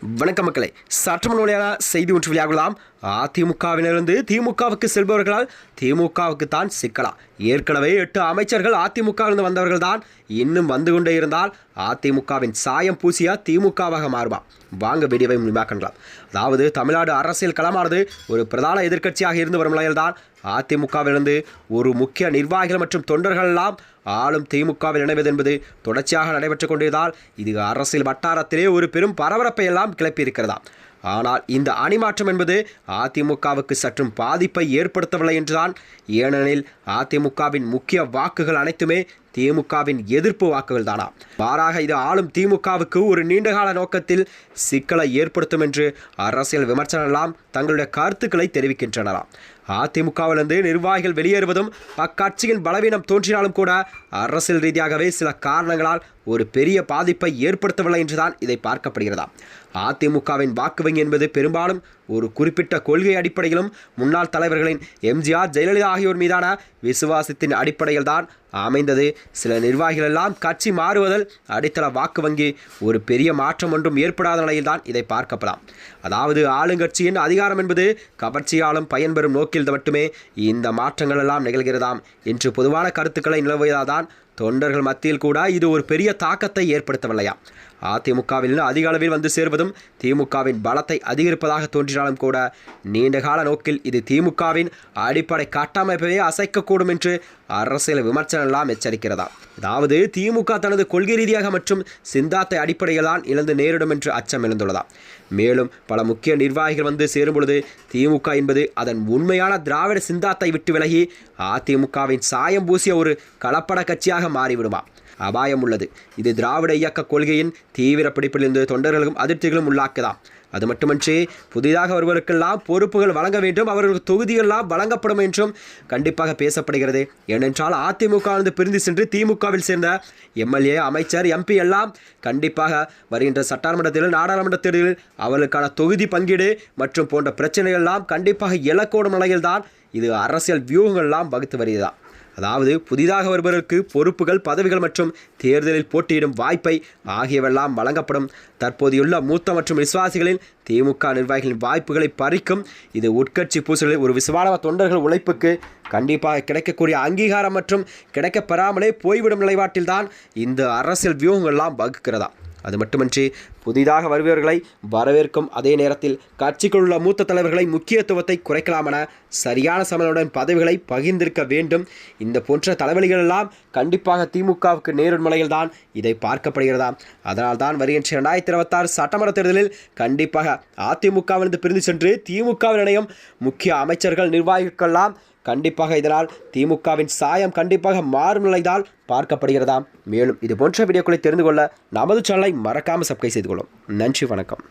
வணக்கம் மக்களே, சற்று வழியான செய்தி ஒன்று வெளியாகலாம். அதிமுகவிலிருந்து திமுகவுக்கு செல்பவர்களால் திமுகவுக்கு தான் சிக்கலா? ஏற்கனவே 8 அமைச்சர்கள் அதிமுகவிலிருந்து வந்தவர்கள் தான் இன்னும் வந்து கொண்டே இருந்தால் அதிமுகவின் சாயம் பூசிய திமுகவாக மாறுமா? வாங்க வீடியோவை முழுமையாக்கலாம். அதாவது தமிழ்நாடு அரசியல் களமானது ஒரு பிரதான எதிர்க்கட்சியாக இருந்து வரும் நிலையில்தான் அதிமுகவிலிருந்து ஒரு முக்கிய நிர்வாகிகள் மற்றும் தொண்டர்கள் எல்லாம் ஆளும் திமுகவில் இணைவது என்பது தொடர்ச்சியாக நடைபெற்றுக் கொண்டிருந்தால் இது அரசியல் வட்டாரத்திலே ஒரு பெரும் பரபரப்பை எல்லாம் கிளப்பியிருக்கிறதா. ஆனால் இந்த அணிமாற்றம் என்பது அதிமுகவுக்கு சற்றும் பாதிப்பை ஏற்படுத்தவில்லை என்றுதான். ஏனெனில் அதிமுகவின் முக்கிய வாக்குகள் அனைத்துமே திமுகவின் எதிர்ப்பு வாக்குகள் தானா? மாறாக இது ஆளும் திமுகவுக்கு ஒரு நீண்டகால நோக்கத்தில் சிக்கலை ஏற்படுத்தும் என்று அரசியல் விமர்சனெல்லாம் தங்களுடைய கருத்துக்களை தெரிவிக்கின்றனராம். அதிமுகவிலிருந்து நிர்வாகிகள் வெளியேறுவதும் அக்கட்சியின் பலவீனம் தோன்றினாலும் கூட அரசியல் ரீதியாகவே சில காரணங்களால் ஒரு பெரிய பாதிப்பை ஏற்படுத்தவில்லை என்றுதான் இதை பார்க்கப்படுகிறதா. அதிமுகவின் வாக்கு வங்கி என்பது பெரும்பாலும் ஒரு குறிப்பிட்ட கொள்கை அடிப்படையிலும் முன்னாள் தலைவர்களின் எம்ஜிஆர், ஜெயலலிதா ஆகியோர் மீதான விசுவாசத்தின் அடிப்படையில் தான் அமைந்தது. சில நிர்வாகிகள் எல்லாம் கட்சி மாறுவதில் அடித்தள வாக்கு வங்கி ஒரு பெரிய மாற்றம் ஒன்றும் ஏற்படாத நிலையில்தான் இதை பார்க்கப்படலாம். அதாவது ஆளுங்கட்சியின் அதிகாரம் என்பது கவர்ச்சியாலும் பயன்பெறும் நோக்கில் மட்டுமே இந்த மாற்றங்கள் எல்லாம் நிகழ்கிறதாம் என்று பொதுவான கருத்துக்களை நிலவுவதால்தான் தொண்டர்கள் மத்தியில் கூட இது ஒரு பெரிய தாக்கத்தை ஏற்படுத்தவில்லையா. அதிமுகவில் அதிக அளவில் வந்து சேர்வதும் திமுகவின் பலத்தை அதிகரிப்பதாக தோன்றினாலும் கூட நீண்டகால நோக்கில் இது திமுகவின் அடிப்படை கட்டமைப்பை அசைக்கக்கூடும் என்று அரசியல் விமர்சனம் எல்லாம் எச்சரிக்கிறதா. அதாவது திமுக தனது கொள்கை ரீதியாக மற்றும் சிந்தாத்தை அடிப்படையில் தான் இழந்து நேரிடும் என்று அச்சம் எழுந்துள்ளதா. மேலும் பல முக்கிய நிர்வாகிகள் வந்து சேரும் பொழுது திமுக என்பது அதன் உண்மையான திராவிட சிந்தாத்தை விட்டு விலகி அதிமுகவின் சாயம் பூசிய ஒரு கலப்பட கட்சியாக மாறிவிடுமா? அபாயம் உள்ளது. இது திராவிட இயக்க கொள்கையின் தீவிர பிடிப்பிலிருந்து தொண்டர்களுக்கும் அதிருப்திகளும் உள்ளாக்குதாம். அது மட்டுமன்றி புதிதாக வருவதற்கெல்லாம் பொறுப்புகள் வழங்க வேண்டும், அவர்களுக்கு தொகுதிகளெல்லாம் வழங்கப்படும் என்றும் கண்டிப்பாக பேசப்படுகிறது. ஏனென்றால் அதிமுகவிலிருந்து பிரிந்து சென்று திமுகவில் சேர்ந்த எம்எல்ஏ, அமைச்சர், எம்பி எல்லாம் கண்டிப்பாக வருகின்ற சட்டமன்ற தேர்தல், நாடாளுமன்ற தேர்தலில் அவர்களுக்கான தொகுதி பங்கீடு மற்றும் போன்ற பிரச்சனைகள் எல்லாம் கண்டிப்பாக இலக்கோடும் நிலையில்தான் இது அரசியல் வியூகங்கள்லாம் வகுத்து வருகிறதா. அதாவது புதிதாக வருபவர்களுக்கு பொறுப்புகள், பதவிகள் மற்றும் தேர்தலில் போட்டியிடும் வாய்ப்பை ஆகியவெல்லாம் வழங்கப்படும். தற்போதையுள்ள மூத்த மற்றும் விசுவாசிகளின் திமுக நிர்வாகிகளின் வாய்ப்புகளை பறிக்கும். இது உட்கட்சி பூசலில் ஒரு விசுவான தொண்டர்கள் உழைப்புக்கு கண்டிப்பாக கிடைக்கக்கூடிய அங்கீகாரம் மற்றும் கிடைக்கப்பெறாமலே போய்விடும் நிலைப்பாட்டில்தான் இந்த அரசியல் வியூகங்கள்லாம் வகுக்கிறதா. அது மட்டுமன்றி புதிதாக வருபவர்களை வரவேற்கும் அதே நேரத்தில் கட்சிக்குள் உள்ள மூத்த தலைவர்களை முக்கியத்துவத்தை குறைக்கலாம் என சரியான சமநிலையுடன் பதவிகளை பகிர்ந்திருக்க வேண்டும். இந்த போன்ற தலைவலிகள் எல்லாம் கண்டிப்பாக திமுகவுக்கு நேரும் நிலையில்தான் இதை பார்க்கப்படுகிறதா. அதனால் தான் வருகின்ற 2026 சட்டமன்ற தேர்தலில் கண்டிப்பாக அதிமுகவிலிருந்து பிரிந்து சென்று திமுகவில் இணையும் முக்கிய அமைச்சர்கள், நிர்வாகிகளெல்லாம் கண்டிப்பாக இதனால் திமுகவின் சாயம் கண்டிப்பாக மாறும் நிலைதான் பார்க்கப்படுகிறதாம். மேலும் இது போன்ற வீடியோக்களை தெரிந்து கொள்ள நமது சேனலை மறக்காமல் சப்ஸ்கிரைப் செய்து கொள்ளும். நன்றி, வணக்கம்.